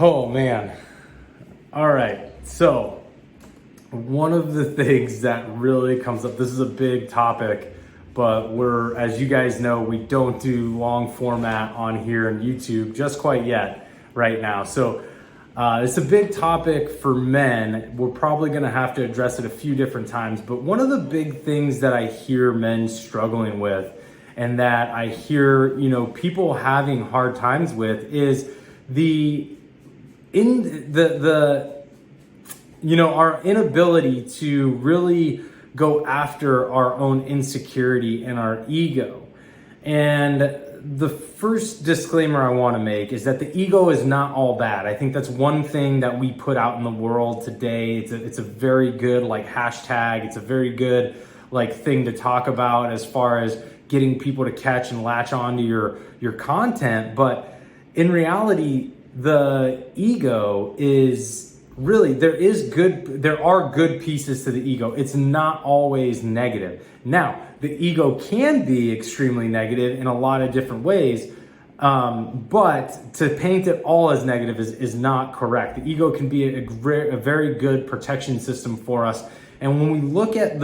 Oh man. All right. So, one of the things that really comes up, this is a big topic, but as you guys know, we don't do long format on here on YouTube just quite yet right now. So, it's a big topic for men. We're probably going to have to address it a few different times, but one of the big things that I hear men struggling with and that I hear, people having hard times with is our inability to really go after our own insecurity and our ego. And the first disclaimer I want to make is that the ego is not all bad. I think that's one thing that we put out in the world today. It's a very good hashtag. It's a very good thing to talk about as far as getting people to catch and latch onto your content. But in reality, the ego is really, there are good pieces to the ego. It's not always negative. Now, the ego can be extremely negative in a lot of different ways, but to paint it all as negative is not correct. The ego can be a very good protection system for us. And when we look at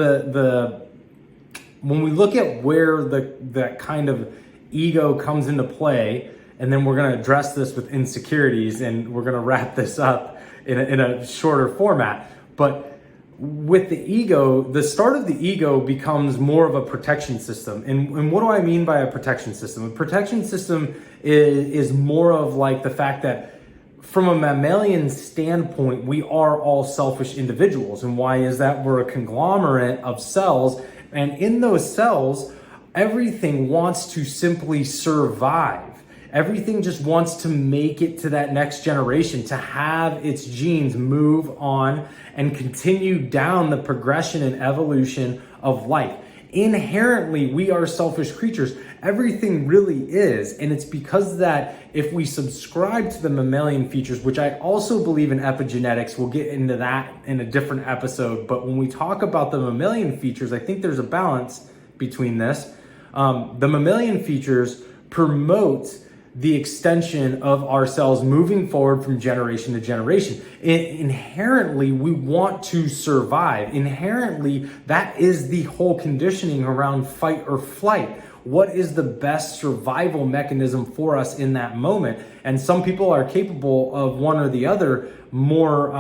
where that kind of ego comes into play, and then we're going to address this with insecurities, and we're going to wrap this up in a shorter format. But with the ego, the start of the ego becomes more of a protection system. And what do I mean by a protection system? A protection system is more of the fact that from a mammalian standpoint, we are all selfish individuals. And why is that? We're a conglomerate of cells. And in those cells, everything wants to simply survive. Everything just wants to make it to that next generation, to have its genes move on and continue down the progression and evolution of life. Inherently, we are selfish creatures. Everything really is. And it's because that if we subscribe to the mammalian features, which I also believe in epigenetics, we'll get into that in a different episode. But when we talk about the mammalian features, I think there's a balance between this. The mammalian features promote the extension of our cells moving forward from generation to generation. Inherently, we want to survive. Inherently, that is the whole conditioning around fight or flight. What is the best survival mechanism for us in that moment? And some people are capable of one or the other more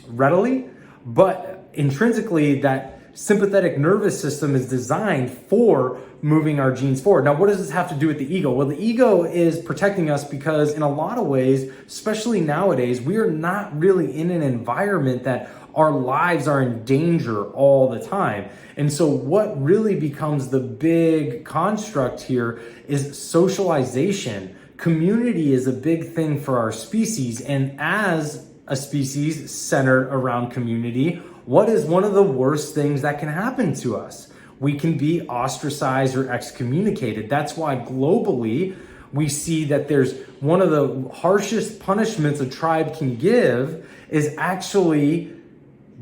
readily, but intrinsically, that sympathetic nervous system is designed for moving our genes forward. Now, what does this have to do with the ego? Well, the ego is protecting us because in a lot of ways, especially nowadays, we are not really in an environment that our lives are in danger all the time. And so what really becomes the big construct here is socialization. Community is a big thing for our species. And as a species centered around community, what is one of the worst things that can happen to us? We can be ostracized or excommunicated. That's why globally we see that there's one of the harshest punishments a tribe can give is actually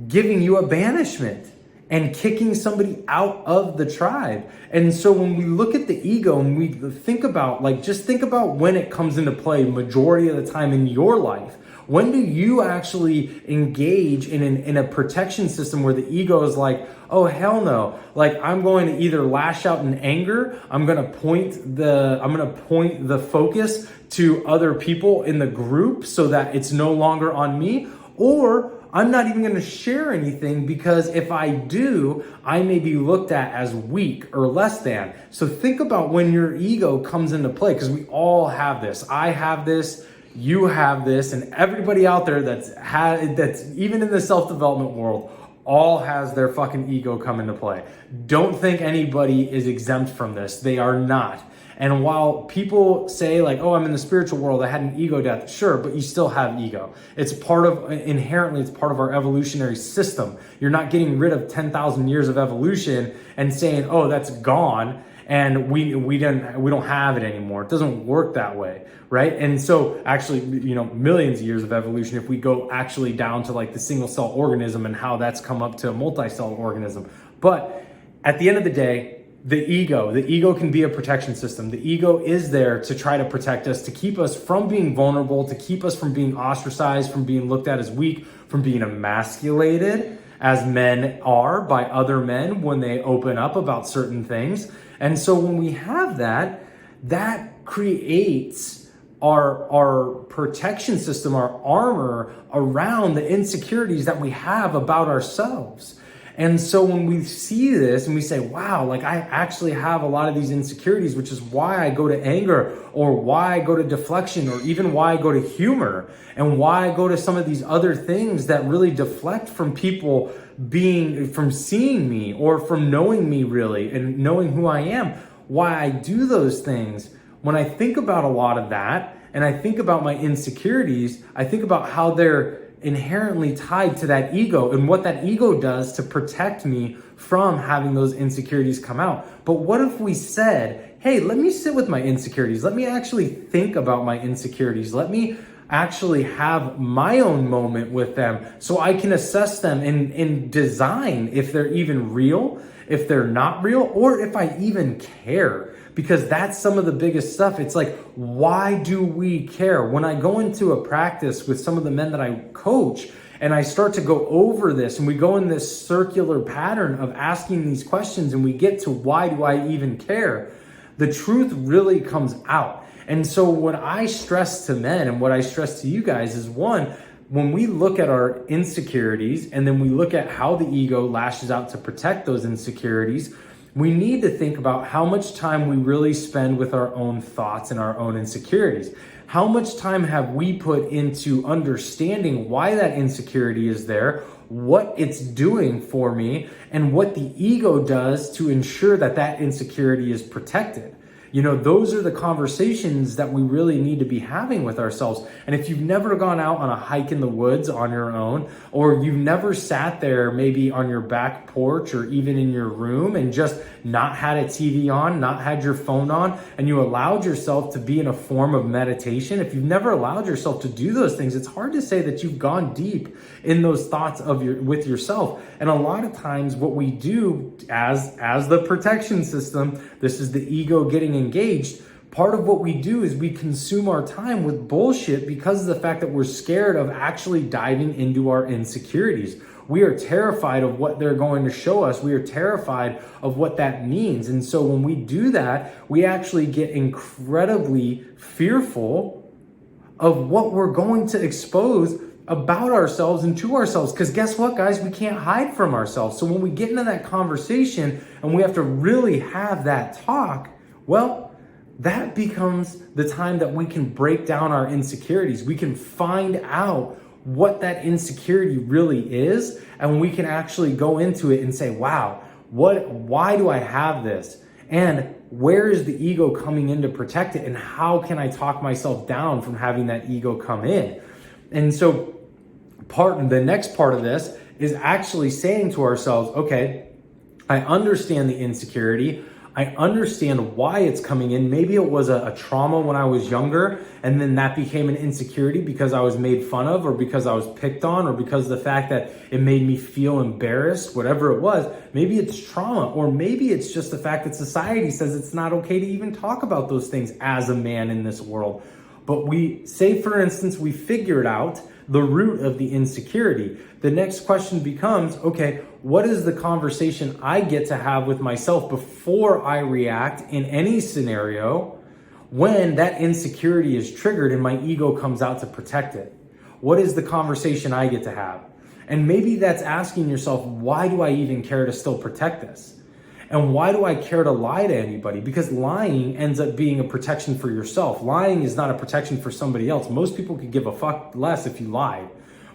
giving you a banishment and kicking somebody out of the tribe. And so when we look at the ego and we think about, just think about when it comes into play majority of the time in your life. When do you actually engage in a protection system where the ego is like, oh, hell no. I'm going to either lash out in anger. I'm going to point the focus to other people in the group so that it's no longer on me, or I'm not even going to share anything because if I do, I may be looked at as weak or less than. So think about when your ego comes into play, because we all have this. I have this. You have this, and everybody out there that's even in the self-development world all has their fucking ego come into play. Don't think anybody is exempt from this. They are not. And while people say oh, I'm in the spiritual world, I had an ego death. Sure, but you still have ego. Inherently, it's part of our evolutionary system. You're not getting rid of 10,000 years of evolution and saying, oh, that's gone. And we don't have it anymore. It doesn't work that way, right? And so actually, millions of years of evolution, if we go actually down to the single cell organism and how that's come up to a multi-cell organism. But at the end of the day, the ego can be a protection system. The ego is there to try to protect us, to keep us from being vulnerable, to keep us from being ostracized, from being looked at as weak, from being emasculated as men are by other men when they open up about certain things. And so when we have that, that creates our protection system, our armor around the insecurities that we have about ourselves. And so when we see this and we say, wow, like I actually have a lot of these insecurities, which is why I go to anger, or why I go to deflection, or even why I go to humor, and why I go to some of these other things that really deflect from people from seeing me or from knowing me really and knowing who I am, why I do those things. When I think about a lot of that and I think about my insecurities, I think about how they're inherently tied to that ego and what that ego does to protect me from having those insecurities come out. But what if we said, hey, let me sit with my insecurities. Let me actually think about my insecurities. Let me actually have my own moment with them so I can assess them and design if they're even real, if they're not real, or if I even care. Because that's some of the biggest stuff. It's like, why do we care? When I go into a practice with some of the men that I coach and I start to go over this and we go in this circular pattern of asking these questions and we get to why do I even care, the truth really comes out. And so what I stress to men and what I stress to you guys is, one, when we look at our insecurities and then we look at how the ego lashes out to protect those insecurities, we need to think about how much time we really spend with our own thoughts and our own insecurities. How much time have we put into understanding why that insecurity is there, what it's doing for me, and what the ego does to ensure that that insecurity is protected? You know, those are the conversations that we really need to be having with ourselves. And if you've never gone out on a hike in the woods on your own, or you've never sat there maybe on your back porch or even in your room and just not had a TV on, not had your phone on, and you allowed yourself to be in a form of meditation, if you've never allowed yourself to do those things, it's hard to say that you've gone deep in those thoughts with yourself. And a lot of times what we do as the protection system, this is the ego getting engaged. Part of what we do is we consume our time with bullshit because of the fact that we're scared of actually diving into our insecurities. We are terrified of what they're going to show us. We are terrified of what that means. And so when we do that, we actually get incredibly fearful of what we're going to expose about ourselves and to ourselves. Because guess what, guys? We can't hide from ourselves. So when we get into that conversation and we have to really have that talk, well, that becomes the time that we can break down our insecurities. We can find out what that insecurity really is, and we can actually go into it and say, wow, why do I have this? And where is the ego coming in to protect it? And how can I talk myself down from having that ego come in? And so the next part of this is actually saying to ourselves, okay, I understand the insecurity. I understand why it's coming in. Maybe it was a trauma when I was younger, and then that became an insecurity because I was made fun of, or because I was picked on, or because of the fact that it made me feel embarrassed, whatever it was. Maybe it's trauma, or maybe it's just the fact that society says it's not okay to even talk about those things as a man in this world. But we say, for instance, we figured out the root of the insecurity. The next question becomes, okay, what is the conversation I get to have with myself before I react in any scenario when that insecurity is triggered and my ego comes out to protect it? What is the conversation I get to have? And maybe that's asking yourself, why do I even care to still protect this? And why do I care to lie to anybody? Because lying ends up being a protection for yourself. Lying is not a protection for somebody else. Most people could give a fuck less if you lied.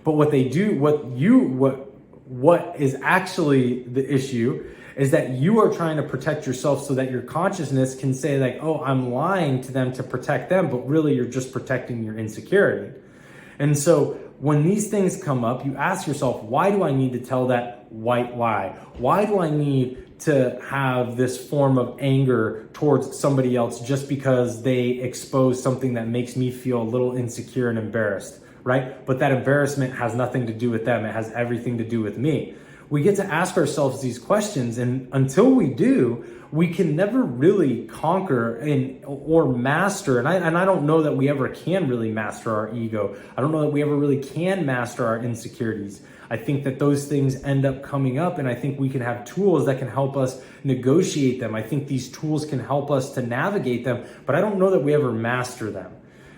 But what they do, what is actually the issue is that you are trying to protect yourself so that your consciousness can say like, oh, I'm lying to them to protect them, but really you're just protecting your insecurity. And so when these things come up, you ask yourself, why do I need to tell that white lie? Why do I need to have this form of anger towards somebody else just because they expose something that makes me feel a little insecure and embarrassed, right? But that embarrassment has nothing to do with them. It has everything to do with me. We get to ask ourselves these questions, and until we do, we can never really conquer or master. And I don't know that we ever can really master our ego. I don't know that we ever really can master our insecurities. I think that those things end up coming up, and I think we can have tools that can help us negotiate them. I think these tools can help us to navigate them, but I don't know that we ever master them,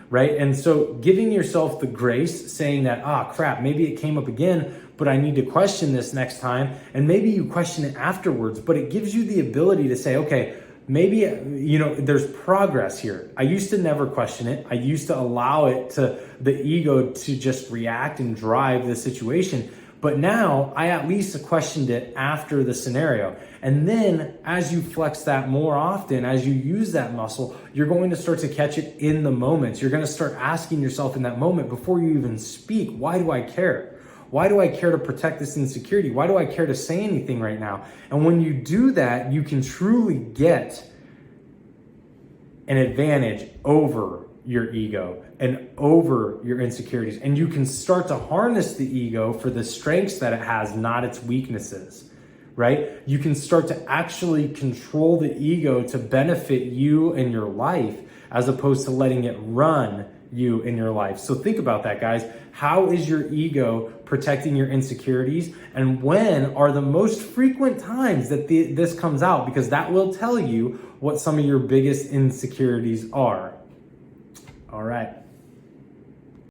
right? And so giving yourself the grace, saying that, crap, maybe it came up again, but I need to question this next time. And maybe you question it afterwards, but it gives you the ability to say, okay, maybe, there's progress here. I used to never question it. I used to allow the ego to just react and drive the situation. But now I at least questioned it after the scenario. And then as you flex that more often, as you use that muscle, you're going to start to catch it in the moments. You're going to start asking yourself in that moment before you even speak, why do I care? Why do I care to protect this insecurity? Why do I care to say anything right now? And when you do that, you can truly get an advantage over your ego and over your insecurities. And you can start to harness the ego for the strengths that it has, not its weaknesses, right? You can start to actually control the ego to benefit you and your life, as opposed to letting it run you in your life. So think about that, guys. How is your ego protecting your insecurities? And when are the most frequent times that this comes out? Because that will tell you what some of your biggest insecurities are. All right.